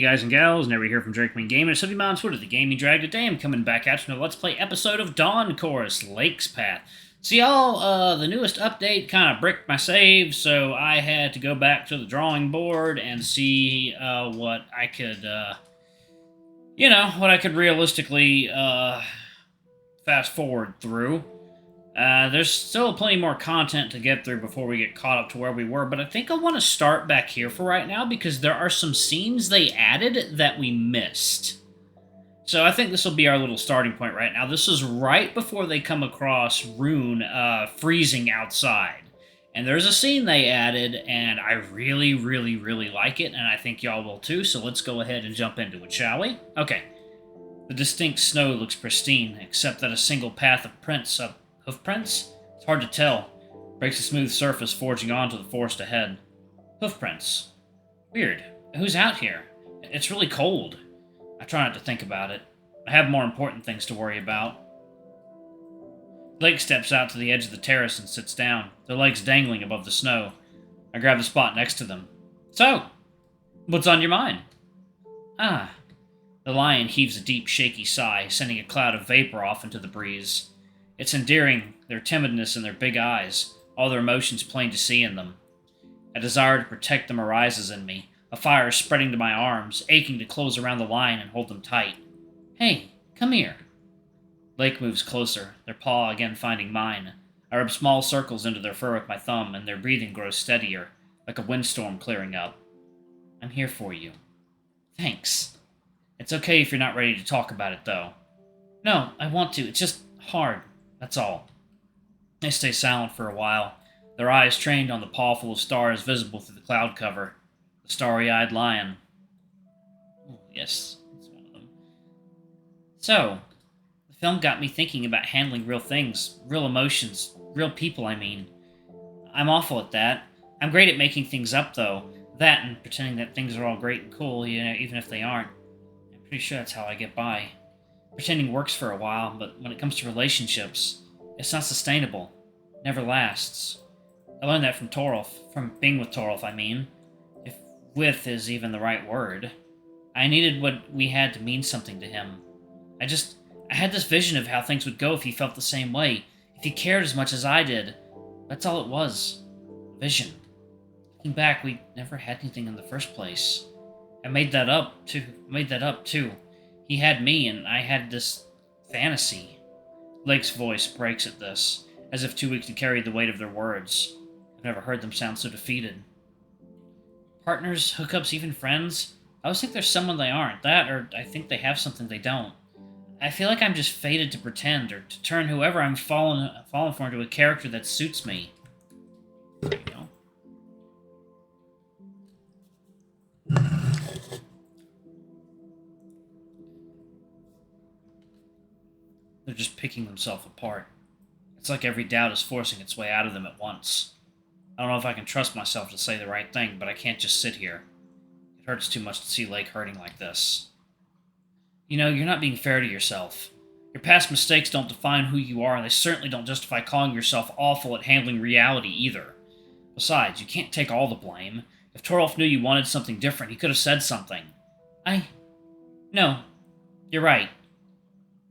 guys and gals, never here from Drakeman Gaming. So be on Twitter, the Gaming Drag. Today I'm coming back at you in a Let's Play episode of Dawn Chorus, Lakes Path. So y'all, the newest update kind of bricked my save, so I had to go back to the drawing board and see what I could, what I could realistically fast forward through. There's still plenty more content to get through before we get caught up to where we were, but I think I want to start back here for right now because there are some scenes they added that we missed. So I think this will be our little starting point right now. This is right before they come across Rune freezing outside. And there's a scene they added, and I really, really, really like it, and I think y'all will too, so let's go ahead and jump into it, shall we? Okay. The distinct snow looks pristine, except that a single path of hoofprints? It's hard to tell. Breaks the smooth surface, forging onto the forest ahead. Hoofprints. Weird. Who's out here? It's really cold. I try not to think about it. I have more important things to worry about. Blake steps out to the edge of the terrace and sits down, their legs dangling above the snow. I grab the spot next to them. So, what's on your mind? Ah. The lion heaves a deep, shaky sigh, sending a cloud of vapor off into the breeze. It's endearing, their timidness and their big eyes, all their emotions plain to see in them. A desire to protect them arises in me, a fire spreading to my arms, aching to close around the lion and hold them tight. Hey, come here. Lake moves closer, their paw again finding mine. I rub small circles into their fur with my thumb, and their breathing grows steadier, like a windstorm clearing up. I'm here for you. Thanks. It's okay if you're not ready to talk about it, though. No, I want to. It's just hard. That's all. They stay silent for a while, their eyes trained on the paw full of stars visible through the cloud cover. The starry-eyed lion. Oh, yes, that's one of them. So, the film got me thinking about handling real things, real emotions, real people, I mean. I'm awful at that. I'm great at making things up, though. That and pretending that things are all great and cool, even if they aren't. I'm pretty sure that's how I get by. Pretending works for a while, but when it comes to relationships, it's not sustainable. It never lasts. I learned that from Torolf. From being with Torolf, I mean. If with is even the right word. I needed what we had to mean something to him. I had this vision of how things would go if he felt the same way. If he cared as much as I did. That's all it was. Vision. Looking back, we never had anything in the first place. I made that up, too. He had me, and I had this fantasy. Lake's voice breaks at this, as if too weak to carry the weight of their words. I've never heard them sound so defeated. Partners, hookups, even friends? I always think there's someone they aren't. That, or I think they have something they don't. I feel like I'm just fated to pretend, or to turn whoever I'm fallen for into a character that suits me. There you go. They're just picking themselves apart. It's like every doubt is forcing its way out of them at once. I don't know if I can trust myself to say the right thing, but I can't just sit here. It hurts too much to see Lake hurting like this. You know, you're not being fair to yourself. Your past mistakes don't define who you are, and they certainly don't justify calling yourself awful at handling reality either. Besides, you can't take all the blame. If Torolf knew you wanted something different, he could have said something. No. You're right.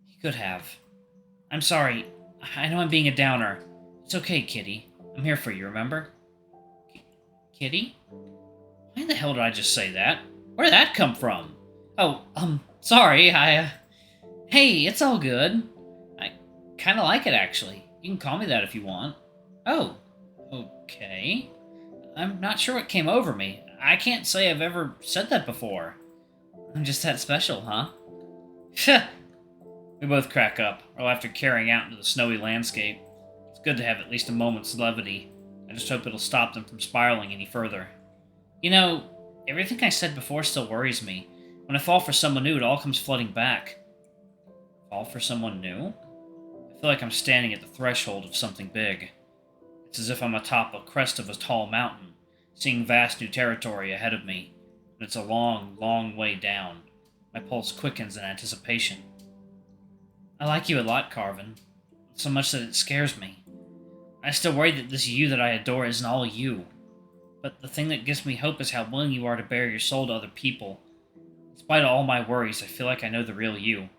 He could have. I'm sorry. I know I'm being a downer. It's okay, Kitty. I'm here for you, remember? Kitty? Why the hell did I just say that? Where did that come from? Oh, sorry, Hey, it's all good. I kinda like it, actually. You can call me that if you want. Oh, okay. I'm not sure what came over me. I can't say I've ever said that before. I'm just that special, huh? We both crack up, our laughter carrying out into the snowy landscape. It's good to have at least a moment's levity. I just hope it'll stop them from spiraling any further. You know, everything I said before still worries me. When I fall for someone new, it all comes flooding back. Fall for someone new? I feel like I'm standing at the threshold of something big. It's as if I'm atop a crest of a tall mountain, seeing vast new territory ahead of me, but it's a long, long way down. My pulse quickens in anticipation. I like you a lot, Carvine. So much that it scares me. I still worry that this you that I adore isn't all you. But the thing that gives me hope is how willing you are to bare your soul to other people. Despite all my worries, I feel like I know the real you.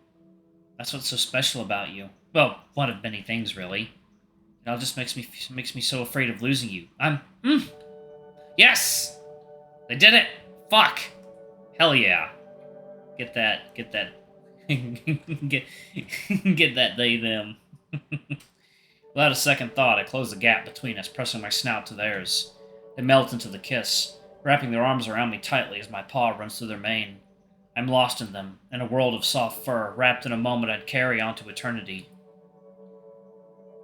That's what's so special about you. Well, one of many things, really. It all just makes me so afraid of losing you. Yes! They did it! Fuck! Hell yeah. Get that, get that they, them. Without a second thought, I closed the gap between us, pressing my snout to theirs. They melt into the kiss, wrapping their arms around me tightly as my paw runs through their mane. I'm lost in them, in a world of soft fur, wrapped in a moment I'd carry on to eternity.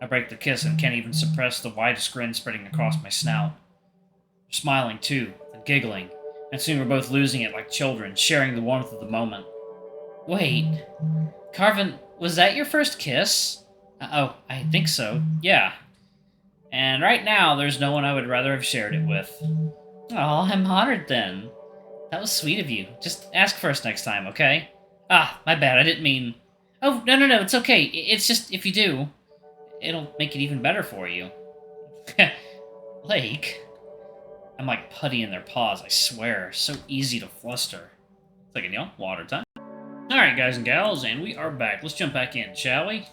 I break the kiss and can't even suppress the widest grin spreading across my snout. They're smiling too, and giggling, and soon we're both losing it like children, sharing the warmth of the moment. Wait, Carvine, was that your first kiss? Oh, I think so, yeah. And right now, there's no one I would rather have shared it with. Oh, I'm honored then. That was sweet of you. Just ask first next time, okay? Ah, my bad, I didn't mean... Oh, no, it's okay. It's just, if you do, it'll make it even better for you. Lake? I'm like putty in their paws, I swear. So easy to fluster. Second, y'all. Water time. Alright, guys and gals, and we are back. Let's jump back in, shall we?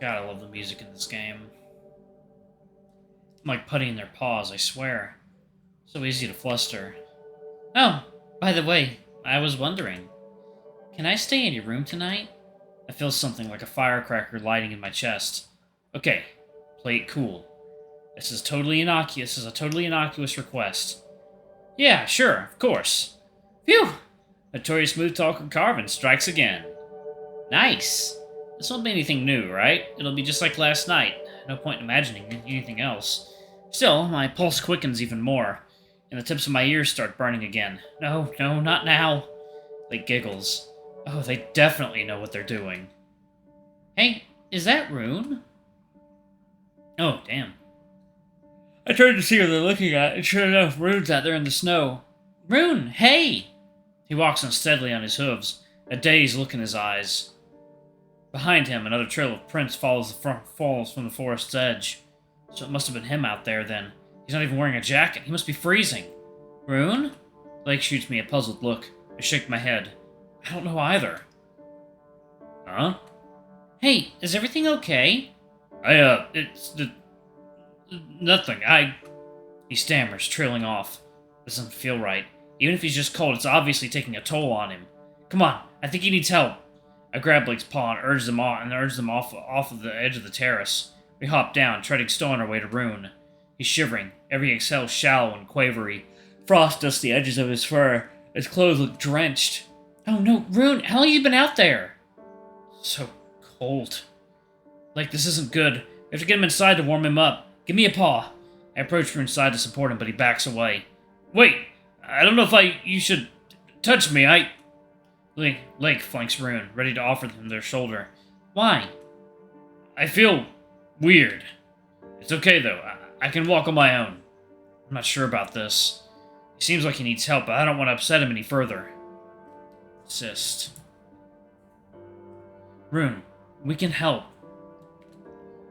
God, I love the music in this game. I'm like putty in their paws, I swear. So easy to fluster. Oh, by the way, I was wondering, can I stay in your room tonight? I feel something like a firecracker lighting in my chest. Okay, play it cool. This is a totally innocuous request. Yeah, sure, of course. Phew! Notorious smooth talker Carvine strikes again. Nice. This won't be anything new, right? It'll be just like last night. No point in imagining anything else. Still, my pulse quickens even more, and the tips of my ears start burning again. No, not now. Lake giggles. Oh, they definitely know what they're doing. Hey, is that Rune? Oh, damn. I turned to see what they're looking at, and sure enough, Rune's out there in the snow. Rune, hey! He walks unsteadily on his hooves, a dazed look in his eyes. Behind him, another trail of prints falls from the forest's edge. So it must have been him out there, then. He's not even wearing a jacket. He must be freezing. Rune? Lake shoots me a puzzled look. I shake my head. I don't know either. Huh? Hey, is everything okay? It's nothing. He stammers, trailing off. Doesn't feel right. Even if he's just cold, it's obviously taking a toll on him. Come on, I think he needs help. I grab Blake's paw and urge them off of the edge of the terrace. We hop down, treading still on our way to Rune. He's shivering, every exhale shallow and quavery. Frost dusts the edges of his fur. His clothes look drenched. Oh no, Rune, how long have you been out there? So cold. Like, this isn't good. We have to get him inside to warm him up. Give me a paw. I approach from inside to support him, but he backs away. Wait, I don't know if you should touch me. Lake flanks Rune, ready to offer him their shoulder. Why? I feel weird. It's okay, though. I can walk on my own. I'm not sure about this. He seems like he needs help, but I don't want to upset him any further. Insist. Rune, we can help.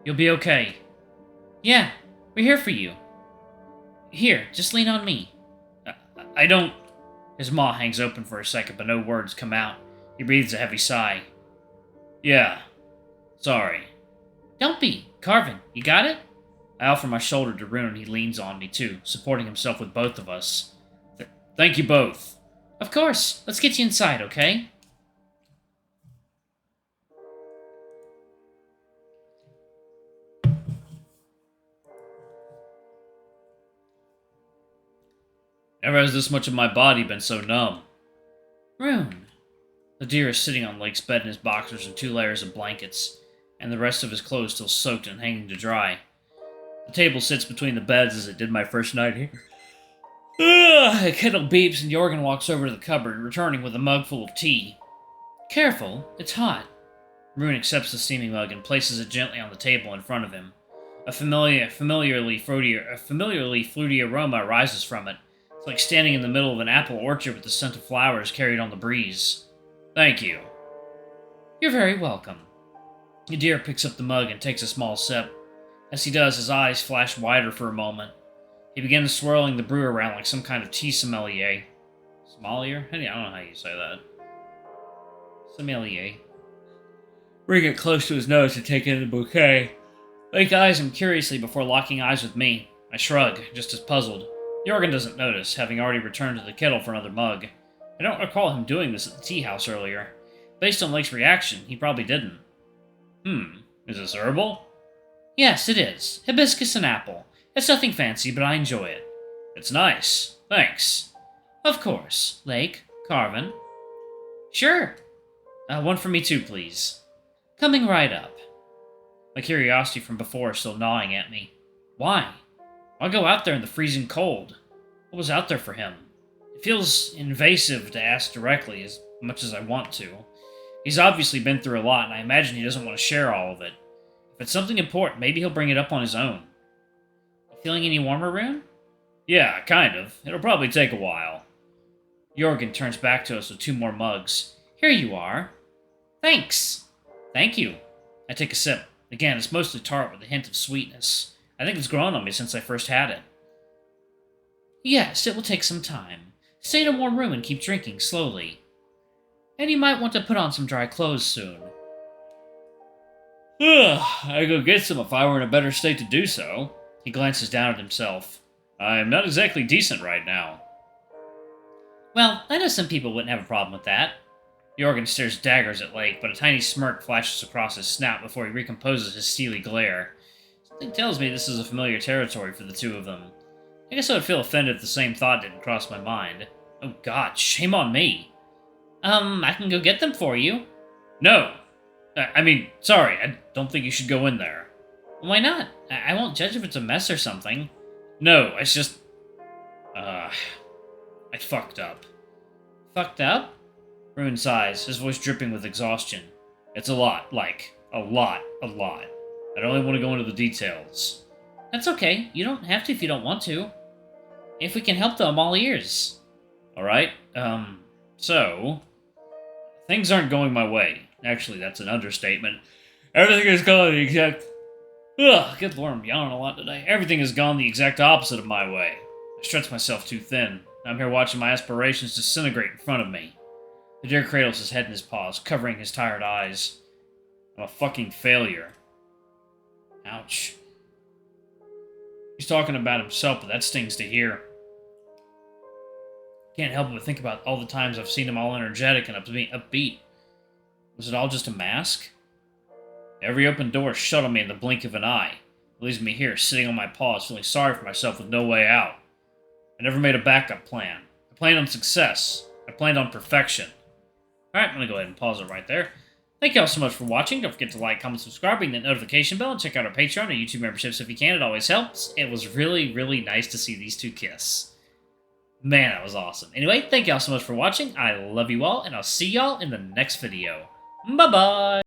You'll be okay. Yeah, we're here for you. Here, just lean on me. I don't... His maw hangs open for a second, but no words come out. He breathes a heavy sigh. Yeah. Sorry. Don't be. Carvine, you got it? I offer my shoulder to Rune and he leans on me too, supporting himself with both of us. Thank you both. Of course. Let's get you inside, okay? Never has this much of my body been so numb. Rune. The deer is sitting on Lake's bed in his boxers and 2 layers of blankets, and the rest of his clothes still soaked and hanging to dry. The table sits between the beds as it did my first night here. A kettle beeps and Jorgen walks over to the cupboard, returning with a mug full of tea. Careful, it's hot. Rune accepts the steaming mug and places it gently on the table in front of him. A familiarly fruity aroma rises from it. It's like standing in the middle of an apple orchard with the scent of flowers carried on the breeze. Thank you. You're very welcome. Yadir picks up the mug and takes a small sip. As he does, his eyes flash wider for a moment. He began swirling the brew around like some kind of tea sommelier. Sommelier? I don't know how you say that. Sommelier. Bring it close to his nose to take in the bouquet. Lake eyes him curiously before locking eyes with me. I shrug, just as puzzled. Jorgen doesn't notice, having already returned to the kettle for another mug. I don't recall him doing this at the tea house earlier. Based on Lake's reaction, he probably didn't. Is this herbal? Yes, it is. Hibiscus and apple. It's nothing fancy, but I enjoy it. It's nice. Thanks. Of course. Lake, Carvine. Sure. One for me too, please. Coming right up. My curiosity from before is still gnawing at me. Why? Why go out there in the freezing cold? What was out there for him? It feels invasive to ask directly as much as I want to. He's obviously been through a lot, and I imagine he doesn't want to share all of it. If it's something important, maybe he'll bring it up on his own. You feeling any warmer, Rune? Yeah, kind of. It'll probably take a while. Jorgen turns back to us with 2 more mugs. Here you are. Thanks. Thank you. I take a sip. Again, it's mostly tart with a hint of sweetness. I think it's grown on me since I first had it. Yes, it will take some time. Stay in a warm room and keep drinking slowly. And you might want to put on some dry clothes soon. I'd go get some if I were in a better state to do so. He glances down at himself. I'm not exactly decent right now. Well, I know some people wouldn't have a problem with that. Jorgen stares daggers at Lake, but a tiny smirk flashes across his snout before he recomposes his steely glare. Something tells me this is a familiar territory for the two of them. I guess I would feel offended if the same thought didn't cross my mind. Oh god, shame on me. I can go get them for you. No. Sorry, I don't think you should go in there. Why not? I won't judge if it's a mess or something. No, it's just... I fucked up. Fucked up? Rune sighs, his voice dripping with exhaustion. It's a lot, like, a lot. I don't really want to go into the details. That's okay. You don't have to if you don't want to. If we can help, though, I'm all ears. Alright, so... Things aren't going my way. Actually, that's an understatement. Everything has gone the exact... Ugh, good lord, I'm yawning a lot today. Everything has gone the exact opposite of my way. I stretched myself too thin. I'm here watching my aspirations disintegrate in front of me. The deer cradles his head in his paws, covering his tired eyes. I'm a fucking failure. Ouch. He's talking about himself, but that stings to hear. Can't help but think about all the times I've seen him all energetic and upbeat. Was it all just a mask? Every open door shut on me in the blink of an eye. It leaves me here, sitting on my paws, feeling sorry for myself with no way out. I never made a backup plan. I planned on success. I planned on perfection. Alright, I'm going to go ahead and pause it right there. Thank you all so much for watching. Don't forget to like, comment, subscribe, ring that notification bell, and check out our Patreon and YouTube memberships if you can. It always helps. It was really, really nice to see these two kiss. Man, that was awesome. Anyway, thank you all so much for watching. I love you all, and I'll see y'all in the next video. Bye-bye!